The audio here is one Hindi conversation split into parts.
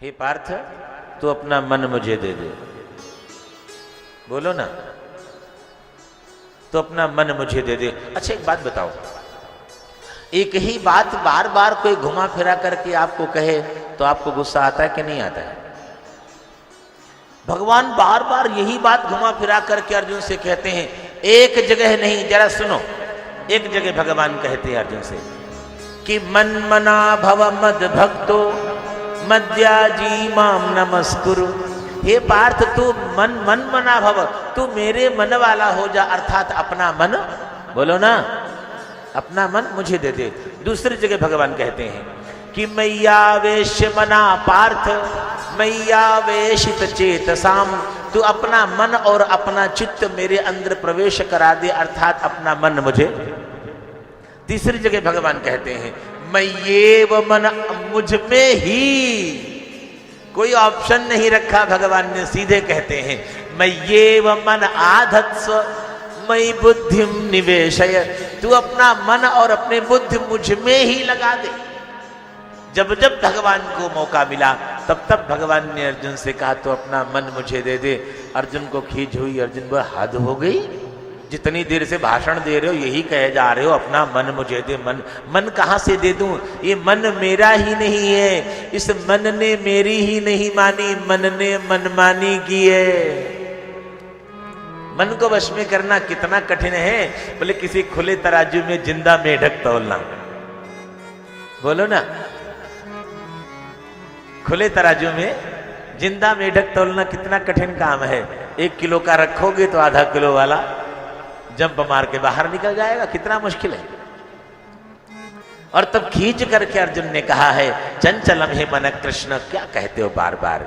हे पार्थ, तू अपना मन मुझे दे दे। बोलो ना, तो अपना मन मुझे दे दे। अच्छा एक बात बताओ, एक ही बात बार बार कोई घुमा फिरा करके आपको कहे तो आपको गुस्सा आता है कि नहीं आता है? भगवान बार बार यही बात घुमा फिरा करके अर्जुन से कहते हैं, एक जगह नहीं, जरा सुनो। एक जगह भगवान कहते हैं अर्जुन से कि मन मना भव मद भक्तो मद्याजी माम नमस्कुरु। हे पार्थ, तू मन मना भव, तू मेरे मन वाला हो जा, अर्थात अपना मन, बोलो ना, अपना मन मुझे दे दे। दूसरी जगह भगवान कहते हैं कि मैयावेश मना पार्थ मैयावेशित चेतसाम, तू अपना मन और अपना चित्त मेरे अंदर प्रवेश करा दे, अर्थात अपना मन मुझे। तीसरी जगह भगवान कहते हैं मैयेव मन, मुझ में ही, कोई ऑप्शन नहीं रखा भगवान ने, सीधे कहते हैं मैयेव मन आधत्स्व मयि बुद्धिम निवेशय, तू अपना मन और अपने बुद्धि मुझ में ही लगा दे। जब जब भगवान को मौका मिला तब तब भगवान ने अर्जुन से कहा तो अपना मन मुझे दे दे। अर्जुन को खींच हुई, अर्जुन बोला हद हो गई, जितनी देर से भाषण दे रहे हो यही कहे जा रहे हो अपना मन मुझे दे। मन कहाँ से दे दूं? ये मन मेरा ही नहीं है, इस मन ने मेरी ही नहीं मानी, मन ने मनमानी की है। मन को वश में करना कितना कठिन है, बोले किसी खुले तराजू में जिंदा मेढक तौलना। बोलो ना, खुले तराजू में जिंदा मेढक तौलना कितना कठिन काम है। 1 किलो का रखोगे तो आधा किलो वाला जंप मार के बाहर निकल जाएगा, कितना मुश्किल है। और तब खींच करके अर्जुन ने कहा है चंचलम हे मन कृष्ण, क्या कहते हो बार बार,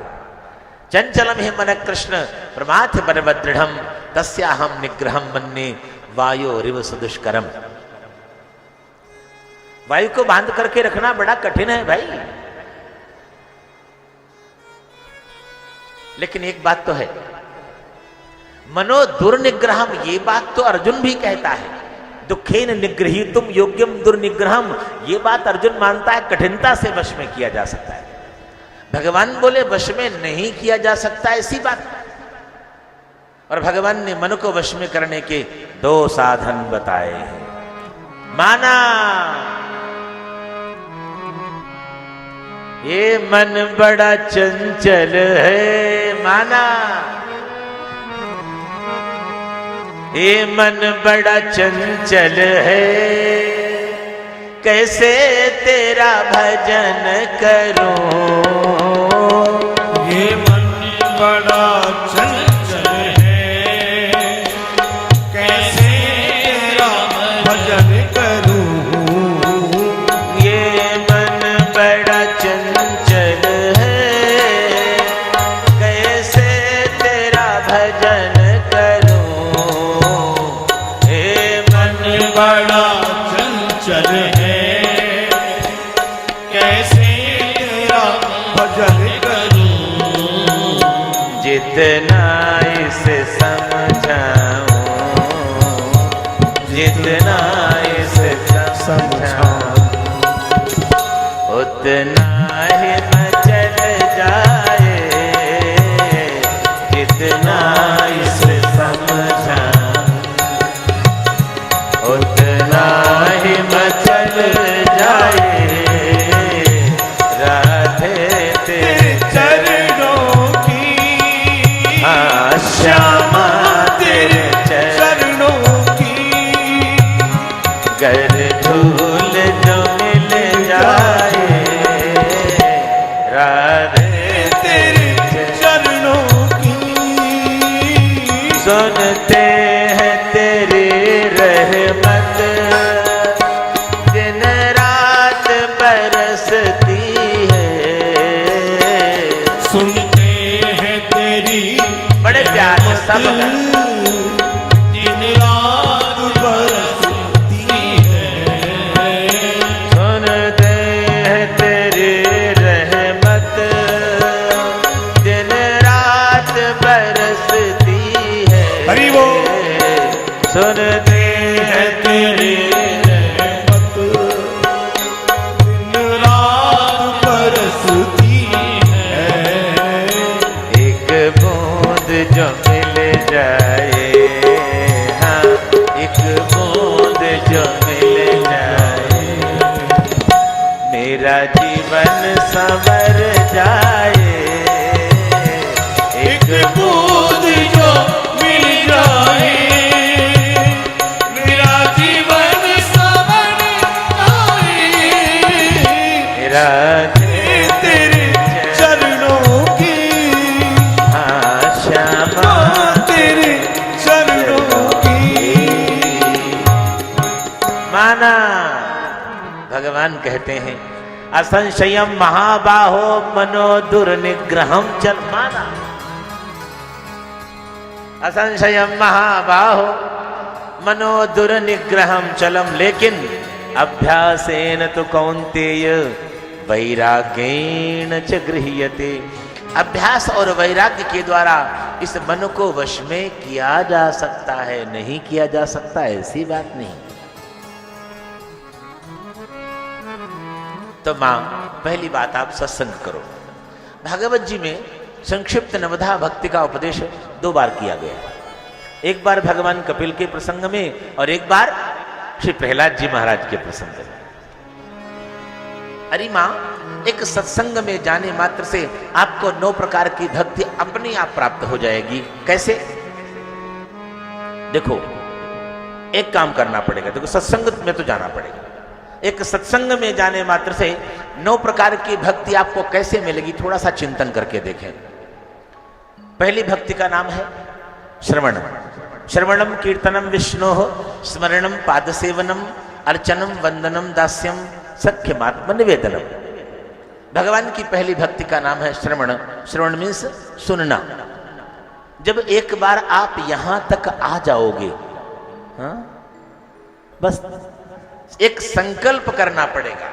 चंचलम हे मन कृष्ण प्रमाथ बलवदृढ़म तस्याहम निग्रहम मन्ये वायो रिव सुदुष्करम। वायु को बांध करके रखना बड़ा कठिन है भाई, लेकिन एक बात तो है, मनो दुर्निग्रहम, ये बात तो अर्जुन भी कहता है। दुखेन निगृहीतुम योग्यम दुर्निग्रहम, ये बात अर्जुन मानता है कठिनता से वश में किया जा सकता है। भगवान बोले वश में नहीं किया जा सकता, ऐसी बात। और भगवान ने मन को वश में करने के 2 साधन बताए हैं। माना, ये मन बड़ा चंचल है, माना ये मन बड़ा चंचल है, कैसे तेरा भजन करूं। ये मन बड़ा चंचल है, कैसे तेरा भजन करूं। ये मन बड़ा चंचल है, कैसे तेरा भजन बड़ा चंचल है, कैसे तेरा भजन करूं। जितना इसे समझाऊं, जितना इसे समझाऊं, उतना ही मचल जाए। जितना इसे समझाऊं, उतना ही मचल जाए। राधे तेरे चरणों की, हाँ श्यामा तेरे चरणों की, गर धूल जो मिल जाए। राधे तेरे चरणों की, सुनते हैं तेरी रहमत, दिन रात बरसती है। सुनते हैं तेरी बड़े प्यार से सब दिन रात बरसती है। सुनते हैं तेरी रहमत, दिन रात बरसती है। हरि बोल। सुनते हैं तेरी रहमत, दिन रात बरसती है। मर जाए, एक बूंद जो मिल जाए, मेरा जीवन संवर आए। मेरा तेरे चरणों की श्यामा तेरे चरणों की। माना भगवान कहते हैं असंशयम महाबाहो मनो दुर्निग्रहम चल। माना असंशयम महाबाहो मनो दुर्निग्रहम चलम, लेकिन अभ्यासेन तो कौन्तेय वैराग्येन च गृह्यते। अभ्यास और वैराग्य के द्वारा इस मन को वश में किया जा सकता है, नहीं किया जा सकता ऐसी बात नहीं। तो मां पहली बात आप सत्संग करो। भागवत जी में संक्षिप्त नवधा भक्ति का उपदेश 2 बार किया गया, एक बार भगवान कपिल के प्रसंग में और एक बार श्री प्रहलाद जी महाराज के प्रसंग में। अरे मां, एक सत्संग में जाने मात्र से आपको 9 प्रकार की भक्ति अपने आप प्राप्त हो जाएगी। कैसे? देखो, एक काम करना पड़ेगा। देखो, सत्संग में तो जाना पड़ेगा। एक सत्संग में जाने मात्र से 9 प्रकार की भक्ति आपको कैसे मिलेगी, थोड़ा सा चिंतन करके देखें। पहली भक्ति का नाम है श्रवण। श्रवणम कीर्तनम विष्णोः स्मरणम पादसेवनम अर्चनम वंदनम दास्यम सख्यमात्म निवेदनम। भगवान की पहली भक्ति का नाम है श्रवण। श्रवण मीन्स सुनना। जब एक बार आप यहां तक आ जाओगे, हाँ, बस एक संकल्प करना पड़ेगा।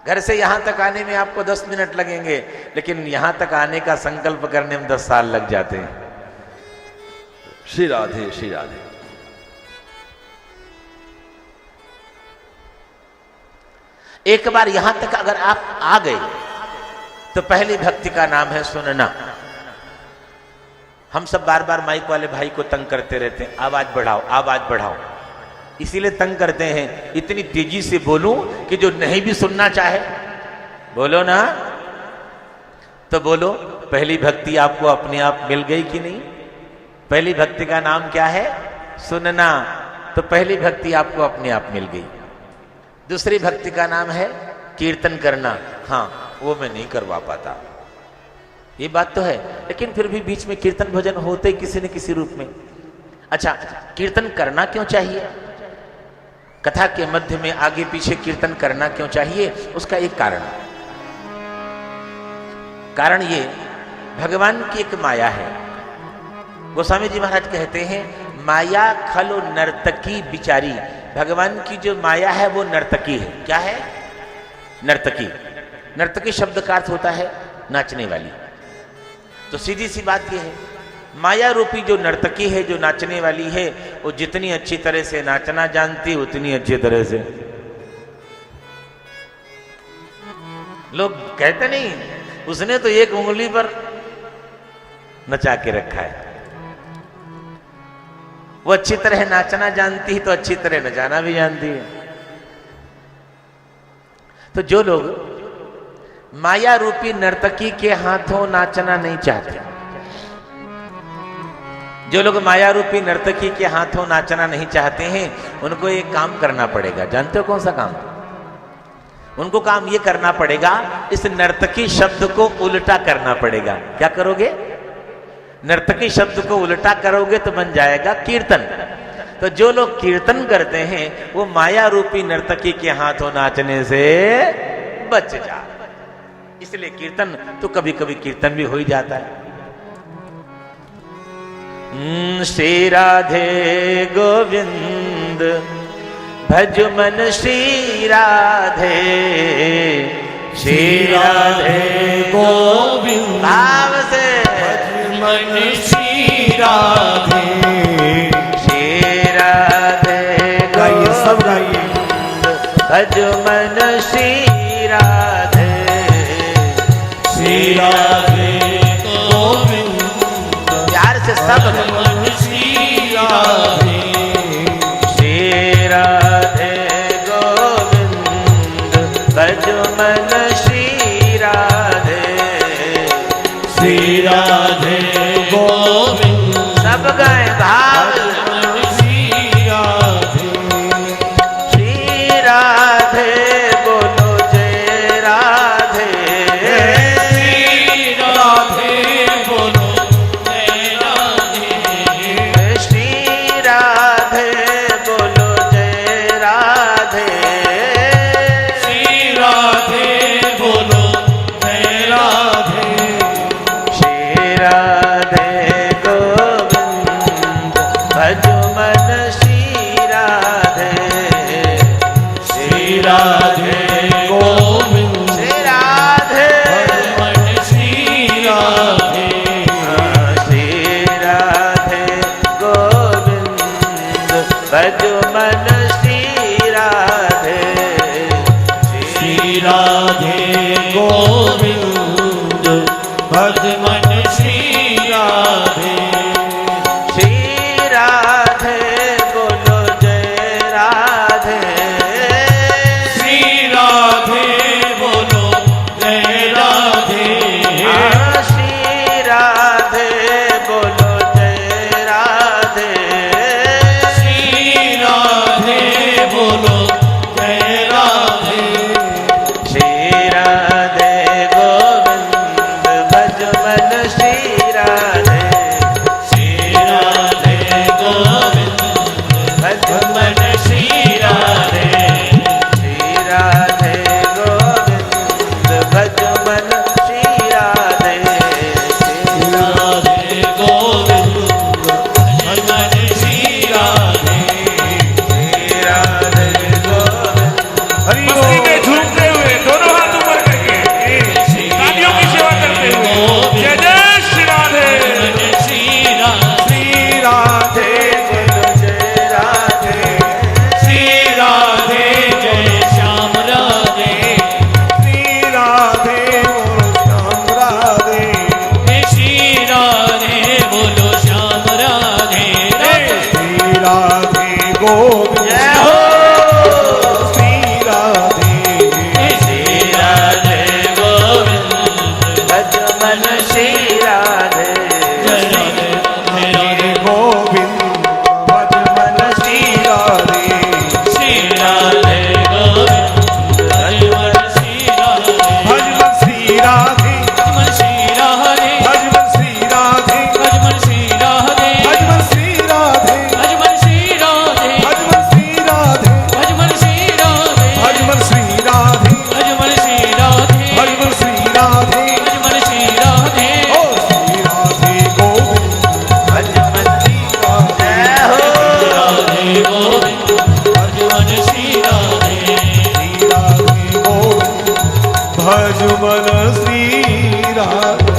घर से यहां तक आने में आपको 10 मिनट लगेंगे, लेकिन यहां तक आने का संकल्प करने में 10 साल लग जाते हैं। श्री राधे श्री राधे। एक बार यहां तक अगर आप आ गए तो पहली भक्ति का नाम है सुनना। हम सब बार बार माइक वाले भाई को तंग करते रहते हैं, आवाज बढ़ाओ आवाज बढ़ाओ। इसीलिए तंग करते हैं, इतनी तेजी से बोलूं कि जो नहीं भी सुनना चाहे बोलो ना। तो बोलो, पहली भक्ति आपको अपने आप मिल गई कि नहीं? पहली भक्ति का नाम क्या है? सुनना। तो पहली भक्ति आपको अपने आप मिल गई। दूसरी भक्ति का नाम है कीर्तन करना। हाँ, वो मैं नहीं करवा पाता, ये बात तो है, लेकिन फिर भी बीच में कीर्तन भजन होते ही किसी न किसी रूप में। अच्छा, कीर्तन करना क्यों चाहिए? कथा के मध्य में आगे पीछे कीर्तन करना क्यों चाहिए? उसका एक कारण ये, भगवान की एक माया है। गोस्वामी जी महाराज कहते हैं, माया खलो नर्तकी बिचारी। भगवान की जो माया है वो नर्तकी है। क्या है? नर्तकी। नर्तकी शब्द का अर्थ होता है नाचने वाली। तो सीधी सी बात ये है, माया रूपी जो नर्तकी है, जो नाचने वाली है, वो जितनी अच्छी तरह से नाचना जानती उतनी अच्छी तरह से लोग कहते नहीं, उसने तो एक उंगली पर नचा के रखा है। वो अच्छी तरह नाचना जानती है तो अच्छी तरह नचाना भी जानती है। तो जो लोग माया रूपी नर्तकी के हाथों नाचना नहीं चाहते, जो लोग माया रूपी नर्तकी के हाथों नाचना नहीं चाहते हैं, उनको एक काम करना पड़ेगा। जानते हो कौन सा काम? उनको काम ये करना पड़ेगा, इस नर्तकी शब्द को उल्टा करना पड़ेगा। क्या करोगे? नर्तकी शब्द को उल्टा करोगे तो बन जाएगा कीर्तन। तो जो लोग कीर्तन करते हैं वो माया रूपी नर्तकी के हाथों नाचने से बच जा। इसलिए कीर्तन तो कभी कभी कीर्तन भी हो ही जाता है। श्री राधे गोविंद भज मन श्री राधे, श्री राधे गोविंद भाव से मन श्री राधे। श्री राधे गाइए, सब गाइए। भज मन श्री राधे, श्री राधे गोविंद प्यार से सब मन श्री राधे। श्री राधे गोविंद भज मन श्री राधे। श्री राधे गोविंद सब गाए भाव श्री राधे श्री राधे बोलो जय राधे श्री राधे बोलो जय राधे श्री राधे बोलो जय राधे श्री राधे बोलो जय राधे श्री राधे गोविंद भज मन श्री राधे श्री राधे गोविंद श्री राधे मन श्री राधे श्री राधे गोविंद भज मन श्री राधे श्री राधे गोविंद भज मन श्री राधे श्री राधे बोलो जय राधे श्री राधे बोलो जय राधे श्री राधे बोलो जय राधे श्री राधे बोलो जय राधे श्री राधे गोविंद भज मन श्री राधे श्री राधे गोविंद भज मन श्री राधे श्री राधे गोविंद भज मन श्री राधे राधे गोविंद मन श्री राधे श्री राधे गोविंद मस्ती में झूमते हुए दोनों हाथ ऊपर करके तालियों की सेवा करते हुए जय जय श्री राधे मन श्री राधे राधे बोलो जय राधे श्री राधे जय श्याम राधे श्री राधे बोलो श्याम राधे श्री राधे बोलो श्याम राधे श्री राधे गोविंद जय हो श्री राधे श्री राधे गोविंद भज मन श्री राधे जय राधे राधे गोविंद भज मन श्री राधे श्री राधे गोविंद भज मन श्री राधे भज मन श्री राधे मन श्री राधे भज मन श्री राधे भज मन श्री राधे भज मन श्री राधे भज मन श्री राधे भज मन श्री राधे भज मन श्री राधे भज मन श्री राधे भज मन श्री राधे भज मन श्री राधे भज मन श्री राधे ओ श्री राधे गोविंद भज मन श्री राधे हो राधे गोविंद भज मन श्री राधे श्री राधे गोविंद भज मन श्री राधे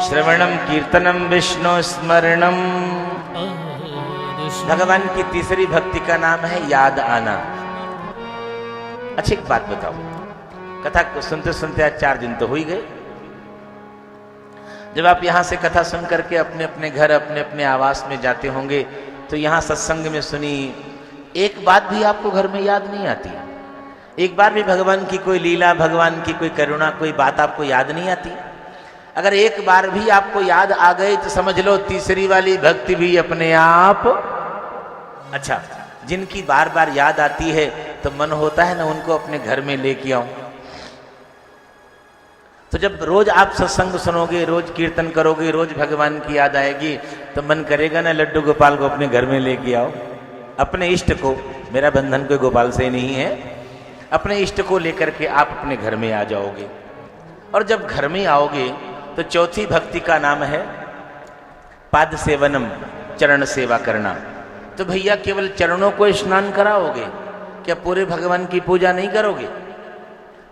श्रवणम कीर्तनम विष्णु स्मरणम भगवान की तीसरी भक्ति का नाम है याद आना। अच्छी एक बात बताओ, कथा को सुनते सुनते आज 4 दिन तो हो ही गए। जब आप यहां से कथा सुन करके अपने अपने घर अपने अपने आवास में जाते होंगे तो यहां सत्संग में सुनी एक बात भी आपको घर में याद नहीं आती। एक बार भी भगवान की कोई लीला, भगवान की कोई करुणा, कोई बात आपको याद नहीं आती। अगर एक बार भी आपको याद आ गई तो समझ लो तीसरी वाली भक्ति भी अपने आप। अच्छा, जिनकी बार बार याद आती है तो मन होता है ना उनको अपने घर में लेके आऊं। तो जब रोज आप सत्संग सुनोगे, रोज कीर्तन करोगे, रोज भगवान की याद आएगी तो मन करेगा ना लड्डू गोपाल को अपने घर में लेके आओ। अपने इष्ट को, मेरा बंधन कोई गोपाल से नहीं है, अपने इष्ट को लेकर के आप अपने घर में आ जाओगे। और जब घर में आओगे तो चौथी भक्ति का नाम है पाद सेवनम, चरण सेवा करना। तो भैया केवल चरणों को स्नान कराओगे क्या? पूरे भगवान की पूजा नहीं करोगे?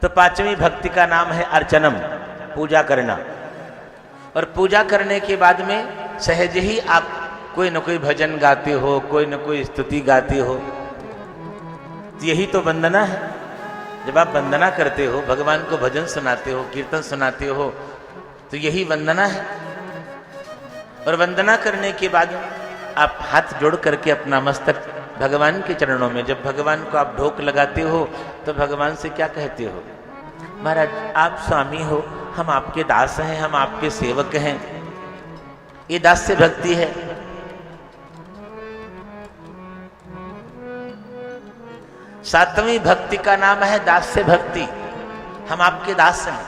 तो पांचवी भक्ति का नाम है अर्चनम, पूजा करना। और पूजा करने के बाद में सहज ही आप कोई न कोई भजन गाते हो, कोई न कोई स्तुति गाते हो। तो यही तो वंदना है। जब आप वंदना करते हो, भगवान को भजन सुनाते हो, कीर्तन सुनाते हो, तो यही वंदना है। और वंदना करने के बाद आप हाथ जोड़ करके अपना मस्तक भगवान के चरणों में, जब भगवान को आप ढोक लगाते हो तो भगवान से क्या कहते हो? महाराज आप स्वामी हो, हम आपके दास हैं, हम आपके सेवक हैं। ये दास्य भक्ति है। सातवीं भक्ति का नाम है दास्य भक्ति। हम आपके दास हैं।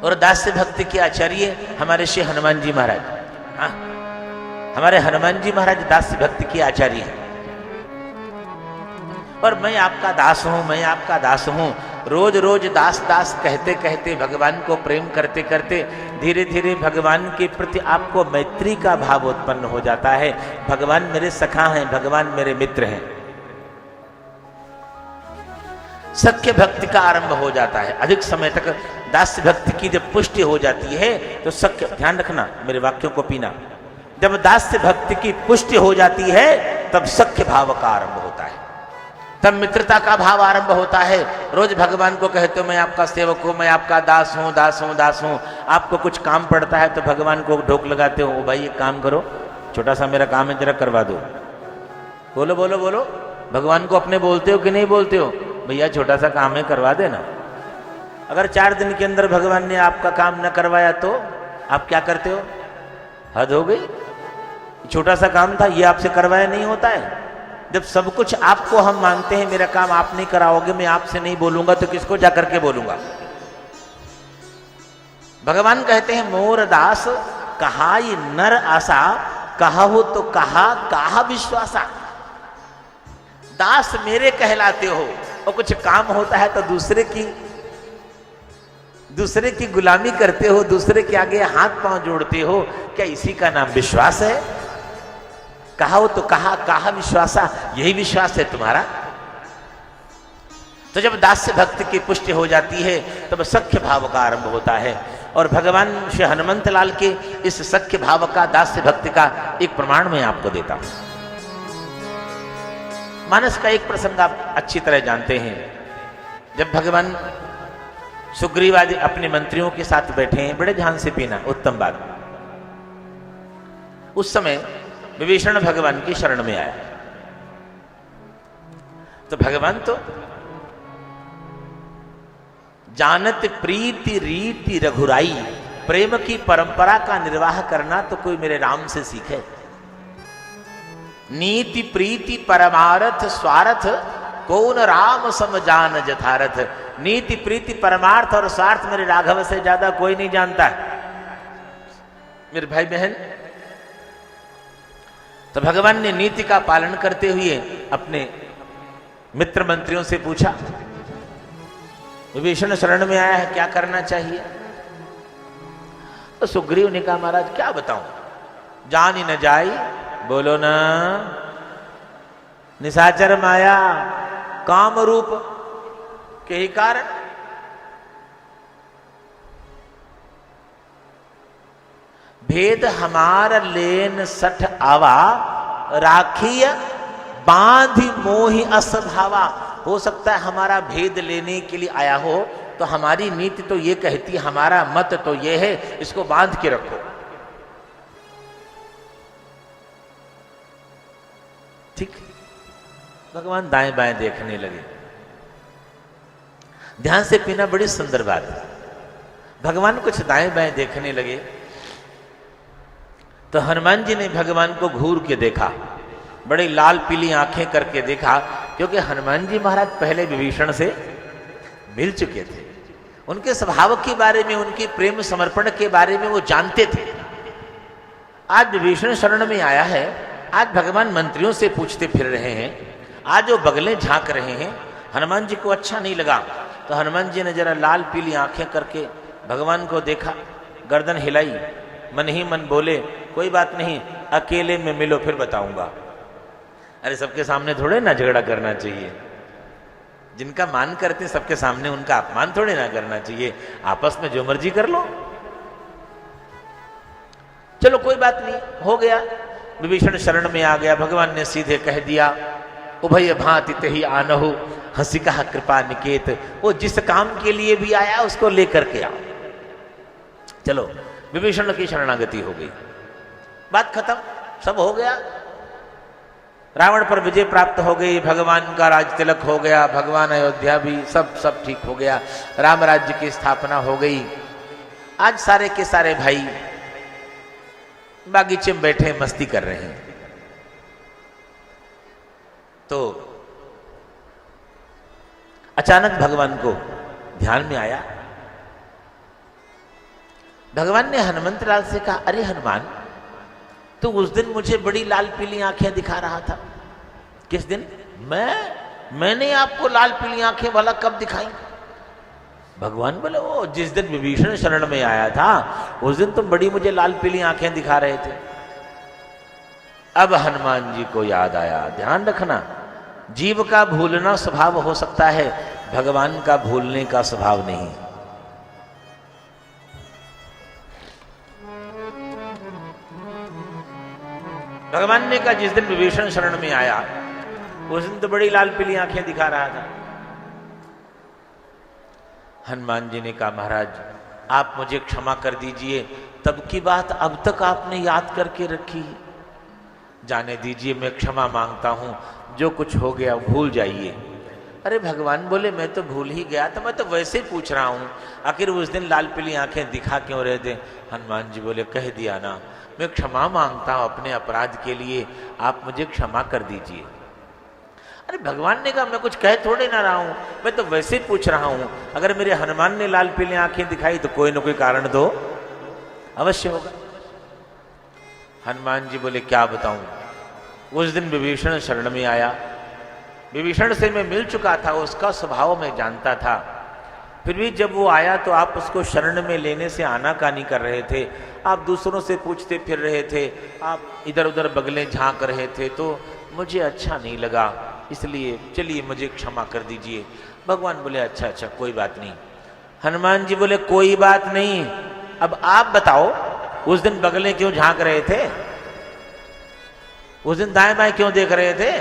और दास्य भक्ति के आचार्य हमारे श्री हनुमान जी महाराज। हाँ, हमारे हनुमान जी महाराज दास्य भक्ति के आचार्य हैं। और मैं आपका दास हूं, मैं आपका दास हूं, रोज रोज दास दास कहते कहते, भगवान को प्रेम करते करते धीरे धीरे भगवान के प्रति आपको मैत्री का भाव उत्पन्न हो जाता है। भगवान मेरे सखा हैं, भगवान मेरे मित्र हैं। सख्य भक्ति का आरंभ हो जाता है। अधिक समय तक दास्य भक्ति की जब पुष्टि हो जाती है तो सख्य, ध्यान रखना मेरे वाक्यों को पीना, जब दास्य भक्ति की पुष्टि हो जाती है तब सख्य भाव का आरंभ होता है, तब मित्रता का भाव आरंभ होता है। रोज भगवान को कहते हो मैं आपका सेवक हूं, मैं आपका दास हूं, दास हूं, दास हूं। आपको कुछ काम पड़ता है तो भगवान को ढोक लगाते हो, ओ भाई एक काम करो, छोटा सा मेरा काम है, जरा करवा दो। बोलो बोलो बोलो, भगवान को अपने बोलते हो कि नहीं बोलते हो? भैया छोटा सा काम है, करवा देना। अगर 4 दिन के अंदर भगवान ने आपका काम न करवाया तो आप क्या करते हो? हद हो गई, छोटा सा काम था, ये आपसे करवाया नहीं होता है। जब सब कुछ आपको हम मानते हैं, मेरा काम आप नहीं कराओगे, मैं आपसे नहीं बोलूंगा तो किसको जाकर के बोलूंगा? भगवान कहते हैं मोर दास कहा ये नर आशा, कहा हो तो कहा विश्वासा। दास मेरे कहलाते हो और कुछ काम होता है तो दूसरे की गुलामी करते हो, दूसरे के आगे हाथ पांव जोड़ते हो। क्या इसी का नाम विश्वास है? कहा हो तो कहा विश्वासा, यही विश्वास है तुम्हारा? तो जब दास्य भक्ति की पुष्टि हो जाती है तब सख्य भाव का आरंभ होता है। और भगवान श्री हनुमंत लाल के इस सख्य भाव का, दास्य भक्ति का एक प्रमाण मैं आपको देता हूं। मानस का एक प्रसंग आप अच्छी तरह जानते हैं। जब भगवान सुग्रीव आदि अपने मंत्रियों के साथ बैठे हैं, बड़े ध्यान से पीना, उत्तम बात। उस समय विभीषण भगवान की शरण में आया। तो भगवान तो जानत प्रीति रीति रघुराई, प्रेम की परंपरा का निर्वाह करना तो कोई मेरे राम से सीखे। नीति प्रीति परमार्थ स्वार्थ, कौन राम सम जान जथारथ। नीति प्रीति परमार्थ और स्वार्थ मेरे राघव से ज्यादा कोई नहीं जानता है। मेरे भाई बहन, तो भगवान ने नीति का पालन करते हुए अपने मित्र मंत्रियों से पूछा, विभीषण शरण में आया है, क्या करना चाहिए? तो सुग्रीव ने कहा महाराज क्या बताऊं, जान ही न जाई, बोलो ना, निशाचर माया काम रूप के ही कारण। भेद हमार लेन सठ आवा, राखिय बांधि मोहि असभावा। हो सकता है हमारा भेद लेने के लिए आया हो, तो हमारी नीति तो ये कहती, हमारा मत तो ये है, इसको बांध के रखो। ठीक, भगवान दाएं बाएं देखने लगे। ध्यान से पीना, बड़ी सुंदर बात है। भगवान कुछ दाएं बाएं देखने लगे तो हनुमान जी ने भगवान को घूर के देखा, बड़ी लाल पीली आंखें करके देखा, क्योंकि हनुमान जी महाराज पहले विभीषण से मिल चुके थे। उनके स्वभाव के बारे में, उनके प्रेम समर्पण के बारे में वो जानते थे। आज विभीषण शरण में आया है, आज भगवान मंत्रियों से पूछते फिर रहे हैं, आज वो बगलें झांक रहे हैं। हनुमान जी को अच्छा नहीं लगा, तो हनुमान जी ने जरा लाल पीली आंखें करके भगवान को देखा, गर्दन हिलाई, मन ही मन बोले कोई बात नहीं, अकेले में मिलो फिर बताऊंगा। अरे सबके सामने थोड़े ना झगड़ा करना चाहिए। जिनका मान करते हैं सबके सामने उनका अपमान थोड़े ना करना चाहिए। आपस में जो मर्जी कर लो, चलो कोई बात नहीं, हो गया। विभीषण शरण में आ गया। भगवान ने सीधे कह दिया, उभय भांति तहि आनहु, हंसी कहा कृपा निकेत। वो जिस काम के लिए भी आया उसको लेकर के आओ। चलो, विभीषण की शरणागति हो गई, बात खत्म, सब हो गया। रावण पर विजय प्राप्त हो गई, भगवान का राज तिलक हो गया, भगवान अयोध्या भी सब ठीक हो गया, राम राज्य की स्थापना हो गई। आज सारे के सारे भाई बागीचे में बैठे मस्ती कर रहे हैं। तो अचानक भगवान को ध्यान में आया। भगवान ने हनुमंत लाल से कहा, अरे हनुमान, तो उस दिन मुझे बड़ी लाल पीली आंखें दिखा रहा था। किस दिन? मैंने आपको लाल पीली आंखें वाला कब दिखाई? भगवान बोले, वो जिस दिन विभीषण शरण में आया था उस दिन तुम बड़ी मुझे लाल पीली आंखें दिखा रहे थे। अब हनुमान जी को याद आया, ध्यान रखना, जीव का भूलना स्वभाव हो सकता है, भगवान का भूलने का स्वभाव नहीं। भगवान ने कहा, जिस दिन विभीषण शरण में आया उस दिन तो बड़ी लाल पीली आंखें दिखा रहा था। हनुमान जी ने कहा, महाराज आप मुझे क्षमा कर दीजिए, तब की बात अब तक आपने याद करके रखी। जाने दीजिए, मैं क्षमा मांगता हूं, जो कुछ हो गया भूल जाइए। अरे भगवान बोले, मैं तो भूल ही गया था, मैं तो वैसे ही पूछ रहा हूं, आखिर उस दिन लाल पीली आंखें दिखा क्यों रहे थे? हनुमान जी बोले, कह दिया ना, मैं क्षमा मांगता हूं अपने अपराध के लिए, आप मुझे क्षमा कर दीजिए। अरे भगवान ने कहा, मैं कुछ कह थोड़े ना रहा हूं, मैं तो वैसे ही पूछ रहा हूं, अगर मेरे हनुमान ने लाल पीली आंखें दिखाई तो कोई ना कोई कारण तो अवश्य होगा। हनुमान जी बोले, क्या बताऊं, उस दिन विभीषण शरण में आया, विभीषण से मैं मिल चुका था, उसका स्वभाव मैं जानता था, फिर भी जब वो आया तो आप उसको शरण में लेने से आनाकानी कर रहे थे, आप दूसरों से पूछते फिर रहे थे, आप इधर उधर बगलें झांक रहे थे, तो मुझे अच्छा नहीं लगा, इसलिए चलिए मुझे क्षमा कर दीजिए। भगवान बोले, अच्छा कोई बात नहीं। हनुमान जी बोले, कोई बात नहीं, अब आप बताओ, उस दिन बगलें क्यों झांक रहे थे? उस दिन दाएं बाएं क्यों देख रहे थे?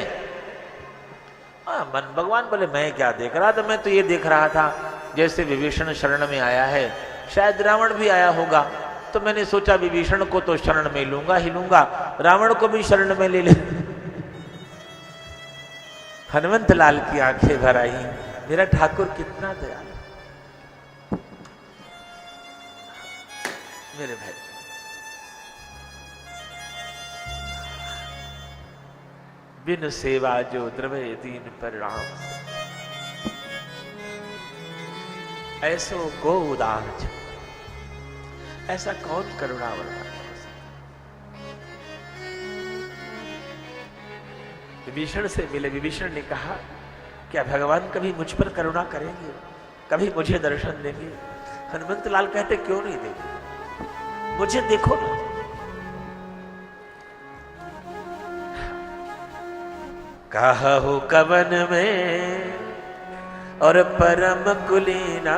भगवान बोले, मैं क्या देख रहा था, मैं तो ये देख रहा था जैसे विभीषण शरण में आया है, शायद रावण भी आया होगा, तो मैंने सोचा विभीषण को तो शरण में लूंगा ही लूंगा, रावण को भी शरण में ले ले। हनुमंत लाल की आंखें भर आई, मेरा ठाकुर कितना दयालु। मेरे भाई, बिन सेवा जो द्रवे दीन पर राम, ऐसो को उदार, ऐसा कौन करुणावर। विभीषण से मिले, विभीषण ने कहा, क्या भगवान कभी मुझ पर करुणा करेंगे, कभी मुझे दर्शन देंगे? हनुमंत लाल कहते, क्यों नहीं देंगे, मुझे देखो ना। कहु कवन में और परम कुलीना,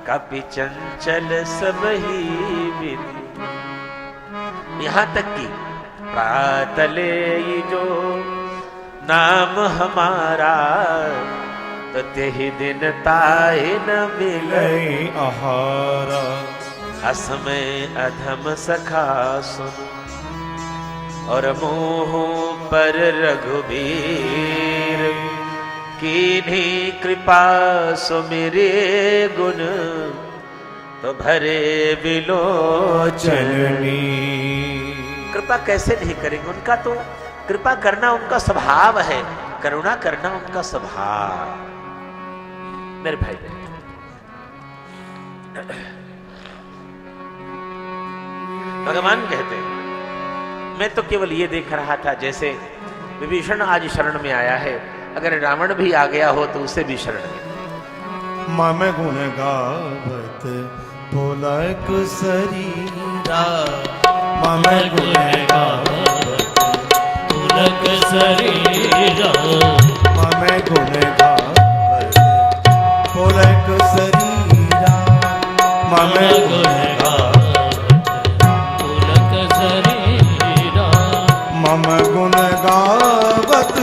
कपि चंचल सब ही बिन। यहां तक कि प्रातले जो नाम हमारा, तो तेहि दिन ताहि न मिले आहारा। असमय अधम सखा सुन, और मोह पर रघुबीर, कीन्ही कृपा सुमिरे गुण, तो भरे विलोचनी। कृपा कैसे नहीं करेंगे, उनका तो कृपा करना उनका स्वभाव है, करुणा करना उनका स्वभाव। मेरे भाई बहन, भगवान कहते हैं, मैं तो केवल ये देख रहा था जैसे विभीषण आज शरण में आया है, अगर रावण भी आ गया हो तो उसे भी शरण में। मम गुण गावत पुलक शरीरा, मम गुण गावत पुलक शरीरा, मम गुण गावत पुलक शरीरा, मम गुण मम गुण गावत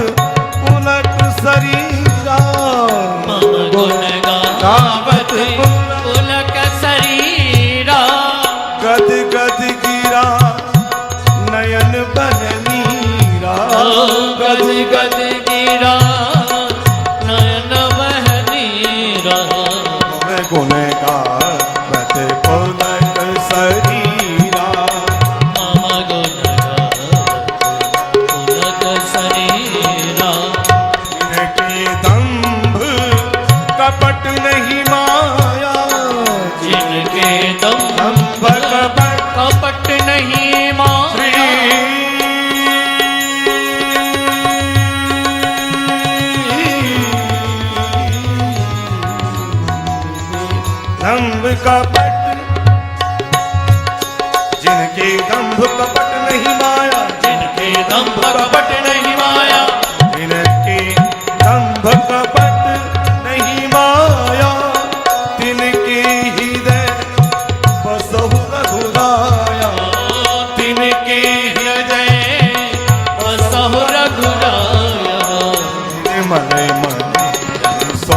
पुलक शरीरा, मम गुण गावत पुलक शरीरा, गद गद गिरा नयन बन नीरा, गुण गावत पुलक शरीरा। मम गुण गावत पुलक शरीरा। जिनके दंभ कपट नहीं माया, जिनके दंभ कपट कपट नहीं माया। दंभ कपट, जिनके दंभ कपट नहीं माया, जिनके दंभ कपट नहीं माया। जिनके दंभ कपट नहीं माया, तिनके हृदय बसहु रघुराया। तिनके हृदय बसहु रघुराया। मन मन सो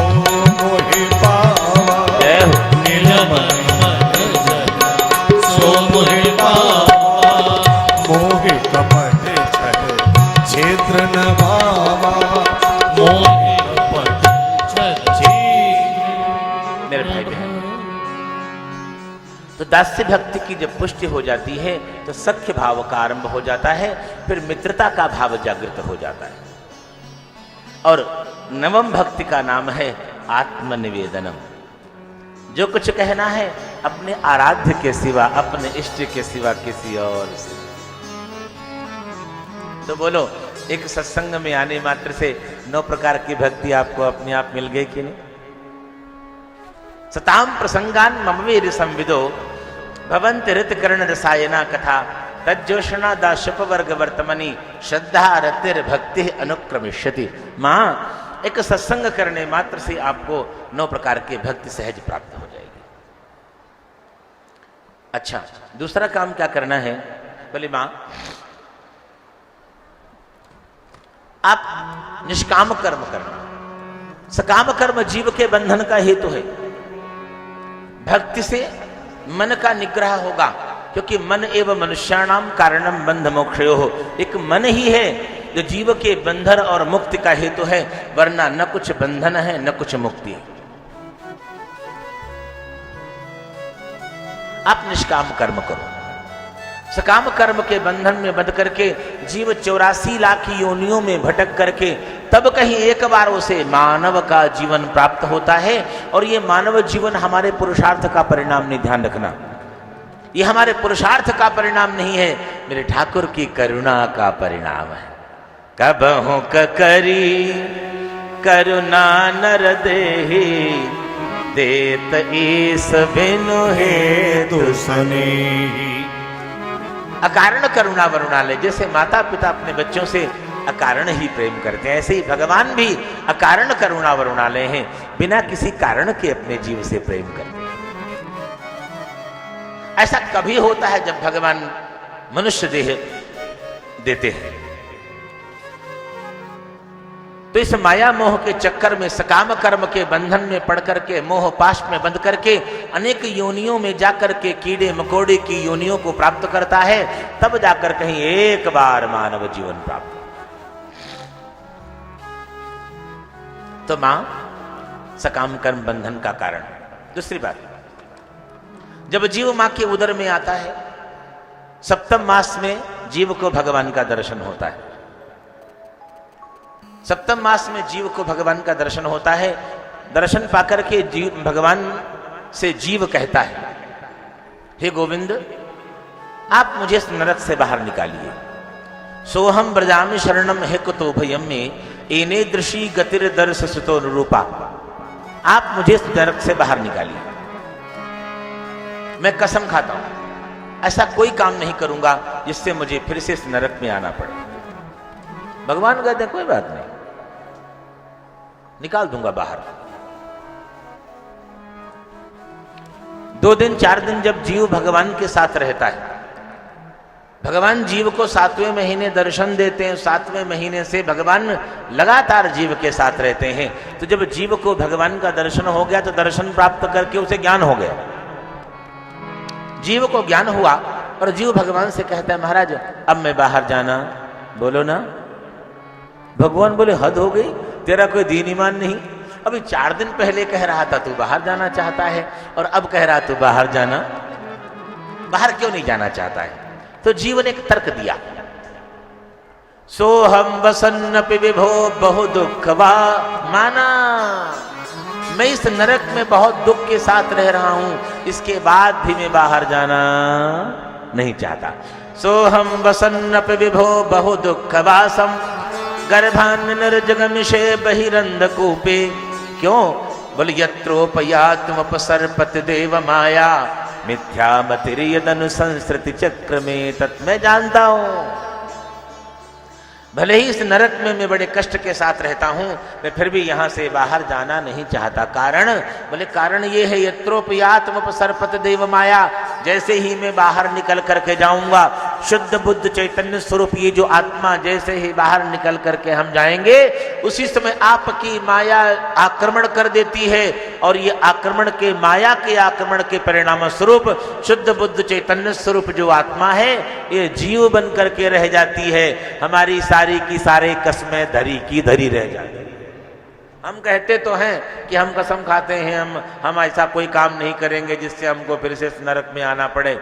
मोहि पावा, जय हो। निर्मल मन जन सो मोहि पावा। मोहि कपट छल क्षेत्र न भावा। मोहि कपट छल मेरे भाई बहन, तो दास्य भक्ति की जब पुष्टि हो जाती है तो सख्य भाव का आरंभ हो जाता है, फिर मित्रता का भाव जागृत हो जाता है। और नवम भक्ति का नाम है आत्मनिवेदनम। जो कुछ कहना है अपने आराध्य के सिवा, अपने इष्ट के सिवा किसी और से। तो बोलो, एक सत्संग में आने मात्र से 9 प्रकार की भक्ति आपको अपने आप मिल गई कि नहीं? सताम प्रसंगान ममवीर संविदो भवंत ऋतकर्ण रसायना कथा तज्जोषणा दाशप वर्ग वर्तमनी श्रद्धा रतिर भक्ति अनुक्रमिष्यति। माँ, एक सत्संग करने मात्र से आपको 9 प्रकार के भक्ति सहज प्राप्त हो जाएगी। अच्छा, दूसरा काम क्या करना है? बोले माँ, आप निष्काम कर्म करना। सकाम कर्म जीव के बंधन का हेतु है। भक्ति से मन का निग्रह होगा, क्योंकि मन एवं मनुष्याणाम कारणम बंध मोक्षयो। एक मन ही है जो जीव के बंधन और मुक्ति का हेतु है, वरना न कुछ बंधन है न कुछ मुक्ति है। आप निष्काम कर्म करो। सकाम कर्म के बंधन में बंध करके जीव 84 लाख योनियों में भटक करके तब कहीं एक बार उसे मानव का जीवन प्राप्त होता है। और ये मानव जीवन हमारे पुरुषार्थ का परिणाम नहीं, ध्यान रखना, ये हमारे पुरुषार्थ का परिणाम नहीं है, मेरे ठाकुर की करुणा का परिणाम है। कबहु करी करुणा नर देहि, देत ईस बिनु हेतु स्नेही। अकारण करुणा वरुणालय। जैसे माता पिता अपने बच्चों से अकारण ही प्रेम करते हैं, ऐसे ही भगवान भी अकारण करुणा वरुणालय हैं, बिना किसी कारण के अपने जीव से प्रेम करते हैं। ऐसा कभी होता है जब भगवान मनुष्य देह देते हैं, तो इस माया मोह के चक्कर में सकाम कर्म के बंधन में पड़ करके, मोह पाश में बंध करके अनेक योनियों में जाकर के कीड़े मकोड़े की योनियों को प्राप्त करता है, तब जाकर कहीं एक बार मानव जीवन प्राप्त। तो मां सकाम कर्म बंधन का कारण। दूसरी बात, जब जीव मां के उदर में आता है, सप्तम मास में जीव को भगवान का दर्शन होता है। सप्तम मास में जीव को भगवान का दर्शन होता है। दर्शन पाकर के जीव भगवान से जीव कहता है, हे गोविंद, आप मुझे इस नरक से बाहर निकालिए। सोहम ब्रजामि शरणम हे कुतो भयम में एने दृषि गतिर दर्श सुतो रूपा। आप मुझे इस नरक से बाहर निकालिए। मैं कसम खाता हूं, ऐसा कोई काम नहीं करूंगा जिससे मुझे फिर से इस नरक में आना पड़े। भगवान कहते हैं, कोई बात नहीं, निकाल दूंगा बाहर। 2 दिन 4 दिन जब जीव भगवान के साथ रहता है, भगवान जीव को 7वें महीने दर्शन देते हैं, 7वें महीने से भगवान लगातार जीव के साथ रहते हैं। तो जब जीव को भगवान का दर्शन हो गया तो दर्शन प्राप्त करके उसे ज्ञान हो गया। जीव को ज्ञान हुआ और जीव भगवान से कहता है, महाराज अब मैं बाहर जाना, बोलो ना। भगवान बोले, हद हो गई, तेरा कोई दीन ईमान नहीं, अभी 4 दिन पहले कह रहा था तू बाहर जाना चाहता है और अब कह रहा तू बाहर क्यों नहीं जाना चाहता है? तो जीव ने एक तर्क दिया, सो हम वसन्नपि विभो बहु दुःखवा, माना मैं इस नरक में बहुत दुख के साथ रह रहा हूं, इसके बाद भी मैं बाहर जाना नहीं चाहता। सो हम वसन्नपि विभो बहु दुःखवासम गर्भान्न निर्जगमिषे बहिरंधकूपे। क्यों? बोले यत्रोपयात्मपसर्पत देव माया मिथ्यामतिर्यदनु संस्कृति चक्र में तत्। मैं जानता हूं भले ही इस नरक में मैं बड़े कष्ट के साथ रहता हूं, मैं फिर भी यहां से बाहर जाना नहीं चाहता। कारण? बोले कारण ये है यत्रोपयात्मपसर्पत देव माया, जैसे ही मैं बाहर निकल करके जाऊंगा, शुद्ध बुद्ध चैतन्य स्वरूप ये जो आत्मा जैसे ही बाहर निकल करके हम जाएंगे, उसी समय आपकी माया आक्रमण कर देती है और ये आक्रमण के माया के आक्रमण के परिणाम स्वरूप शुद्ध बुद्ध चैतन्य स्वरूप जो आत्मा है ये जीव बन करके रह जाती है। हमारी सारी की सारे कसमें धरी की धरी रह जाती है। हम कहते तो हैं कि हम कसम खाते हैं, हम ऐसा कोई काम नहीं करेंगे जिससे हमको फिर से इस नरक में आना पड़े।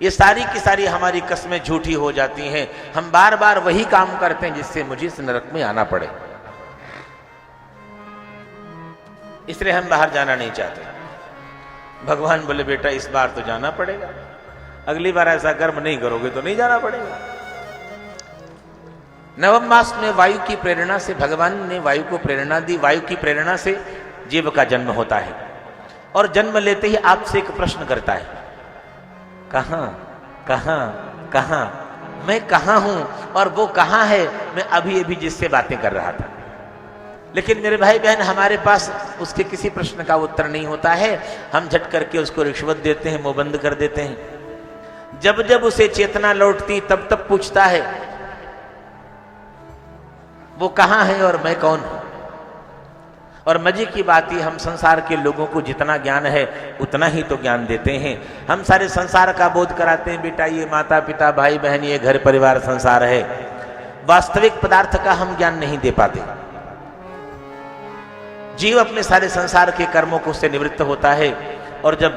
ये सारी की सारी हमारी कसमें झूठी हो जाती हैं। हम बार बार वही काम करते हैं जिससे मुझे इस नरक में आना पड़े, इसलिए हम बाहर जाना नहीं चाहते। भगवान बोले बेटा इस बार तो जाना पड़ेगा, अगली बार ऐसा कर्म नहीं करोगे तो नहीं जाना पड़ेगा। नवम मास में वायु की प्रेरणा से भगवान ने वायु को प्रेरणा दी। वायु की प्रेरणा से जीव का जन्म होता है और जन्म लेते ही आपसे एक प्रश्न करता है, कहां कहां कहां, मैं कहां हूं और वो कहां है, मैं अभी अभी जिससे बातें कर रहा था। लेकिन मेरे भाई बहन हमारे पास उसके किसी प्रश्न का उत्तर नहीं होता है। हम झट करके उसको रिश्वत देते हैं, मुंह बंद कर देते हैं। जब जब उसे चेतना लौटती तब तब पूछता है वो कहां है और मैं कौन हूं। और मजे की बात ही, हम संसार के लोगों को जितना ज्ञान है उतना ही तो ज्ञान देते हैं। हम सारे संसार का बोध कराते हैं, बेटा ये माता पिता भाई बहन ये घर परिवार संसार है। वास्तविक पदार्थ का हम ज्ञान नहीं दे पाते। जीव अपने सारे संसार के कर्मों को उससे निवृत्त होता है और जब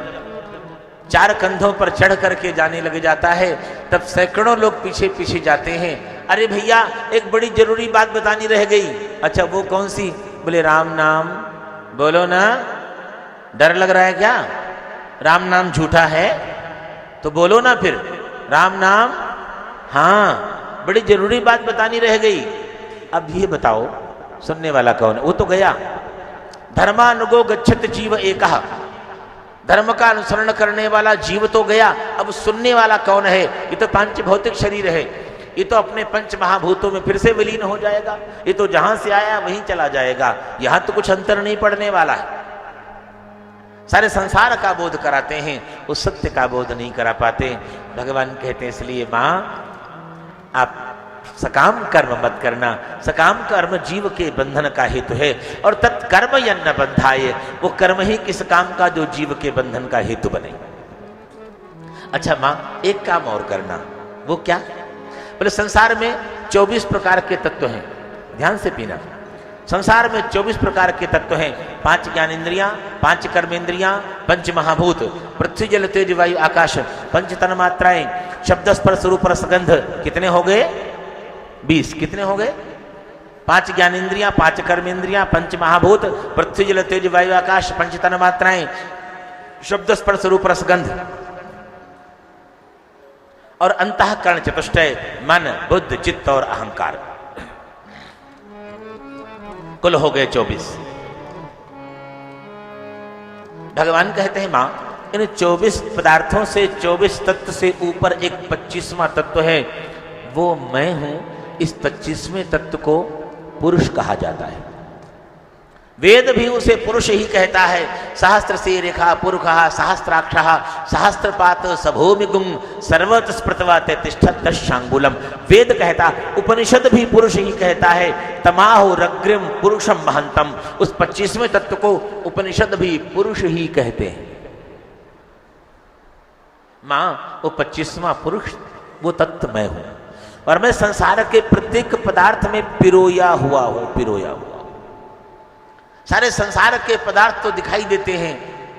4 कंधों पर चढ़ करके जाने लग जाता है तब सैकड़ों लोग पीछे पीछे जाते हैं। अरे भैया एक बड़ी जरूरी बात बतानी रह गई। अच्छा वो कौन सी? बोले राम नाम बोलो ना। डर लग रहा है क्या? राम नाम झूठा है तो बोलो ना फिर राम नाम। हाँ बड़ी जरूरी बात बतानी रह गई। अब ये बताओ सुनने वाला कौन है? वो तो गया। धर्मानुगो गच्छत जीव एकः, धर्म का अनुसरण करने वाला जीव तो गया। अब सुनने वाला कौन है? ये तो पांच भौतिक शरीर है, ये तो अपने पंच महाभूतों में फिर से विलीन हो जाएगा। ये तो जहां से आया वहीं चला जाएगा, यहां तो कुछ अंतर नहीं पड़ने वाला है। सारे संसार का बोध कराते हैं, उस सत्य का बोध नहीं करा पाते। भगवान कहते हैं इसलिए मां आप सकाम कर्म मत करना। सकाम कर्म जीव के बंधन का हेतु है और तत्कर्म यन्न बंधाय, वो कर्म ही किस काम का जो जीव के बंधन का हेतु बने। अच्छा मां एक काम और करना, वो क्या? बोले संसार में 24 प्रकार के तत्व हैं, ध्यान से पीना। संसार में 24 प्रकार के तत्व हैं। 5 ज्ञानेन्द्रियां, 5 कर्मेंद्रियां, 5 महाभूत, पृथ्वी जल तेज वायु आकाश, 5 तन्मात्राएं, शब्द स्पर्श रूप रस गंध। कितने हो गए? 20। कितने हो गए? 5 ज्ञानेन्द्रियां, 5 कर्मेंद्रियां, 5 महाभूत, पृथ्वी जल तेज वायु आकाश, 5 तन्मात्राएं, शब्द स्पर्श रूप रस गंध और अंतःकरण चतुष्टय, मन बुद्ध चित्त और अहंकार। कुल हो गए 24। भगवान कहते हैं मां इन 24 पदार्थों से 24 तत्व से ऊपर एक 25वां तत्व है, वो मैं हूं। इस 25वें तत्व को पुरुष कहा जाता है। वेद भी उसे पुरुष ही कहता है। सहस्त्र से रेखा पुरुषः सहस्त्राक्षः सहस्त्रपात सभूमिगुं सर्वत स्पृतवाते तिष्ठत शांगुलम। वेद कहता, उपनिषद भी पुरुष ही कहता है। तमाहु रग्रिम पुरुषम महंतम। उस 25वें तत्व को उपनिषद भी पुरुष ही कहते हैं। मां वो 25वां पुरुष, वो तत्व मैं हूं और मैं संसार के प्रत्येक पदार्थ में पिरोया हुआ हूं, पिरोया हुआ। सारे संसार के पदार्थ तो दिखाई देते हैं,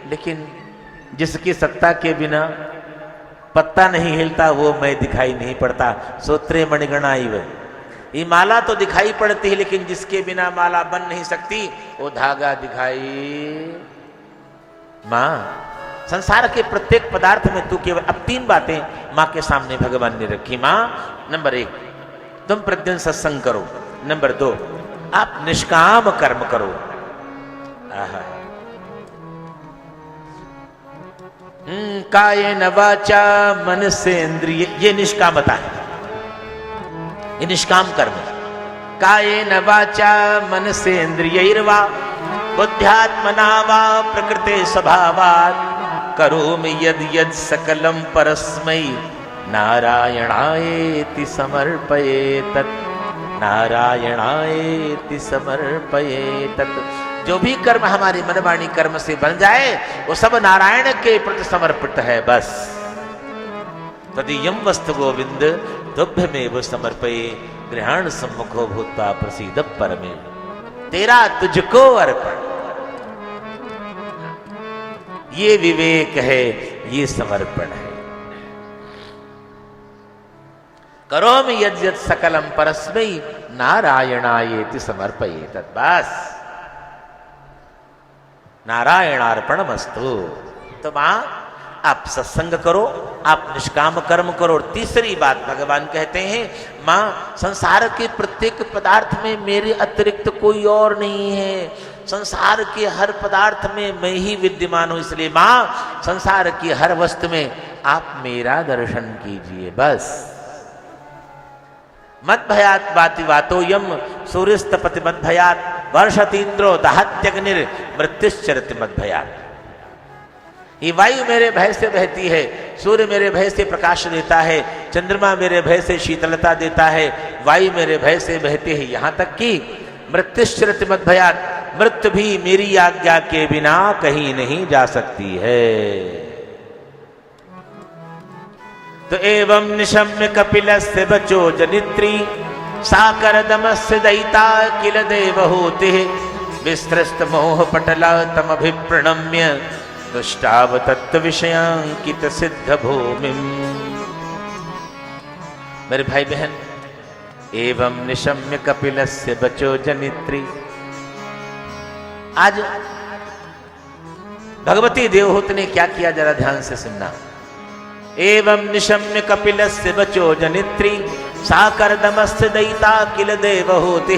लेकिन जिसकी सत्ता के बिना पत्ता नहीं हिलता वो मैं दिखाई नहीं पड़ता। सूत्रे मणिगणा इव, ये माला तो दिखाई पड़ती है, लेकिन जिसके बिना माला बन नहीं सकती वो धागा दिखाई। मां, संसार के प्रत्येक पदार्थ में तू केवल, अब 3 बातें मां के सामने भगवान ने रखी। मां, नंबर 1 तुम प्रतिदिन सत्संग करो, नंबर 2 आप निष्काम कर्म करो। आहा, कायेन वाचा मन से इंद्रिय, ये निष्कामता है, ये निष्काम कर्म। कायेन वाचा मन से इंद्रियैर्वा बुद्ध्यात्मना वा प्रकृते स्वभावात् करोमि यद् यद् सकलं परस्मै नारायणायेति समर्पयेतत्, नारायणायेति समर्पयेतत्। जो भी कर्म हमारे मन वाणी कर्म से बन जाए वो सब नारायण के प्रति समर्पित है। बस तदीयं वस्तु गोविंद तुभ्यमेव समर्पये गृहाण सम्मुखो भूत्वा प्रसीद परमे, तेरा तुझको अर्पण। ये विवेक है, ये समर्पण है। करोमि यद् यद् सकलं परस्मै नारायणायेति समर्पयेतत्। बस नारायणार्पणमस्तु। तो मां, आप सत्संग करो, आप निष्काम कर्म करो। और तीसरी बात भगवान कहते हैं, मां, संसार के प्रत्येक पदार्थ में मेरे अतिरिक्त कोई और नहीं है। संसार के हर पदार्थ में मैं ही विद्यमान हूं, इसलिए मां, संसार की हर वस्तु में आप मेरा दर्शन कीजिए। बस मद भयात वाति वातोयम सूर्यस्तपति मद भयात वर्षतीन्द्रो दहत्यग्निर मृत्युश्चरति मद भयात। ये वायु मेरे भय से बहती है, सूर्य मेरे भय से प्रकाश देता है, चंद्रमा मेरे भय से शीतलता देता है, वायु मेरे भय से बहती है, यहां तक कि मृत्युश्चरति मद भयात, मृत्यु भी मेरी आज्ञा के बिना कहीं नहीं जा सकती है। तो एवं निशम्य कपिलस्य बचो जनित्री साकरदमस्य दयिता किल देवहूति विस्तृस्त मोह पटला तमभिप्रणम्य दुष्टाव तत्व विषयांकित सिद्ध भूमि। मेरे भाई बहन, एवं निशम्य कपिलस्य बचो जनित्री, आज भगवती देवहूति ने क्या किया, जरा ध्यान से सुनना। एवं निशम्य कपिलस्य बचो जनित्री साकरदमस्य दयिता किल देवहूति।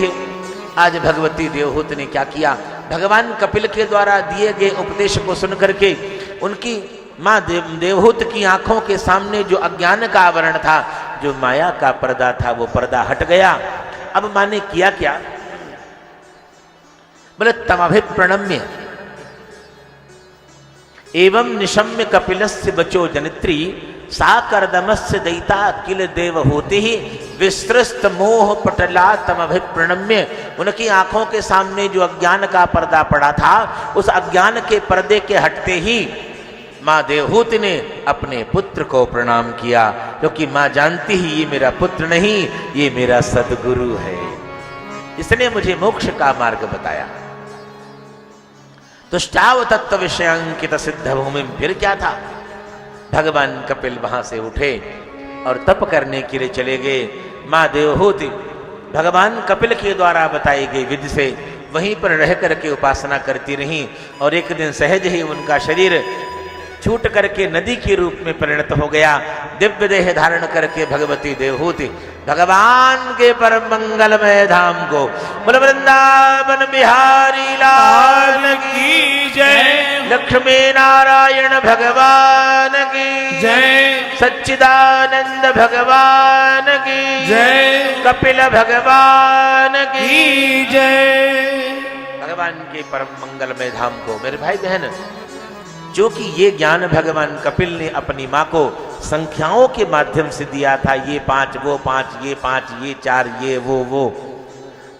आज भगवती देवहूति ने क्या किया, भगवान कपिल के द्वारा दिए गए उपदेश को सुन करके उनकी मां देवहूति की आंखों के सामने जो अज्ञान का आवरण था, जो माया का पर्दा था, वो पर्दा हट गया। अब मां ने किया क्या, बोले तमभिप्रणम्य एवं निशम्य कपिलस्य बचो जनित्री साकरदमस्य दयिता किल देवहूति विस्तृत मोह पटला तमभिप्रणम्य। उनकी आंखों के सामने जो अज्ञान का पर्दा पड़ा था, उस अज्ञान के पर्दे के हटते ही मां देवहूति ने अपने पुत्र को प्रणाम किया, क्योंकि मां जानती ही ये मेरा पुत्र नहीं, ये मेरा सद्गुरु है, इसने मुझे मोक्ष का मार्ग बताया। तुष्टाव तत्व विषयांकित सिद्ध भूमि। फिर क्या था, भगवान कपिल वहां से उठे और तप करने के लिए चले गए। मां देवहूति भगवान कपिल के द्वारा बताई गई विधि से वहीं पर रह करके उपासना करती रही, और एक दिन सहज ही उनका शरीर छूट करके नदी के रूप में परिणत हो गया। दिव्य देह धारण करके भगवती देवहूति भगवान के परम मंगलमय धाम को, बोल वृंदावन बिहारी लाल की जय, लक्ष्मी नारायण भगवान की जय, सच्चिदानंद भगवान की जय, कपिल भगवान की जय। भगवान के परम मंगलमय धाम को, मेरे भाई बहन, जो कि ये ज्ञान भगवान कपिल ने अपनी माँ को संख्याओं के माध्यम से दिया था, ये 5 वो 5, ये 5 ये 4 ये वो,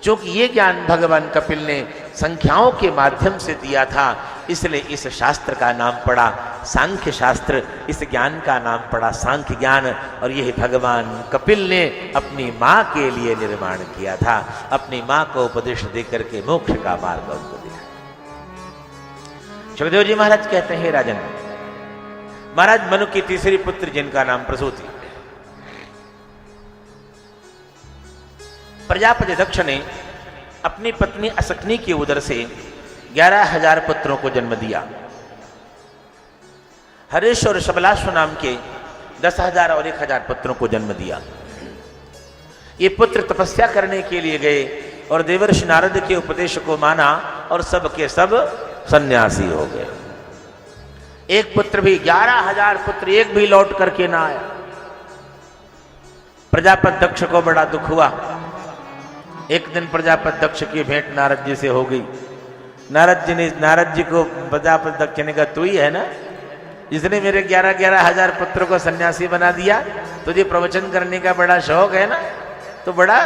जो कि ये ज्ञान भगवान कपिल ने संख्याओं के माध्यम से दिया था, इसलिए इस शास्त्र का नाम पड़ा सांख्य शास्त्र, इस ज्ञान का नाम पड़ा सांख्य ज्ञान। और यह भगवान कपिल ने अपनी माँ के लिए निर्माण किया था, अपनी माँ को उपदेश देकर के मोक्ष का मार्ग उनको दिया। सुखदेव जी महाराज कहते हैं, राजन महाराज, मनु की तीसरी पुत्र जिनका नाम प्रसूति, प्रजापति दक्ष ने अपनी पत्नी असकनी के उदर से 11,000 पुत्रों को जन्म दिया। हरीश और शबलाश्व नाम के 10,000 और 1,000 पुत्रों को जन्म दिया। ये पुत्र तपस्या करने के लिए गए और देवर्षि नारद के उपदेश को माना और सब के सब सन्यासी हो गए। एक पुत्र भी, 11,000 पुत्र एक भी लौट करके ना आया। प्रजापति दक्ष को बड़ा दुख हुआ। एक दिन प्रजापति दक्ष की भेंट नारद जी से हो गई। नारद जी को प्रजापति दक्ष ने कहा, तू ही है ना जिसने मेरे 11,000 पुत्रों को सन्यासी बना दिया? तुझे प्रवचन करने का बड़ा शौक है ना, तो बड़ा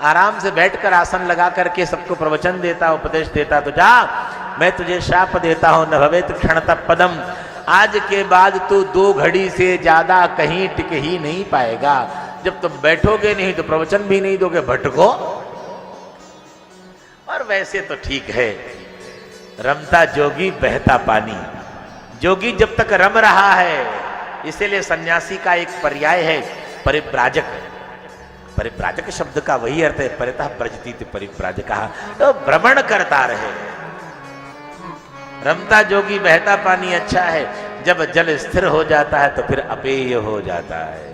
आराम से बैठकर आसन लगा करके सबको प्रवचन देता, उपदेश देता। तो जा, मैं तुझे शाप देता हूं, न भवेत क्षणतः पदम। आज के बाद तू 2 घड़ी से ज्यादा कहीं टिक ही नहीं पाएगा। जब तुम बैठोगे नहीं तो प्रवचन भी नहीं दोगे, भटको। और वैसे तो ठीक है, रमता जोगी बहता पानी। जोगी जब तक रम रहा है, इसीलिए सन्यासी का एक पर्याय है परिव्राजक। परिव्राजक शब्द का वही अर्थ है, परितः व्रजति परिव्राजकः, तो भ्रमण करता रहे। रमता जोगी बहता पानी अच्छा है, जब जल स्थिर हो जाता है तो फिर अपेय हो जाता है।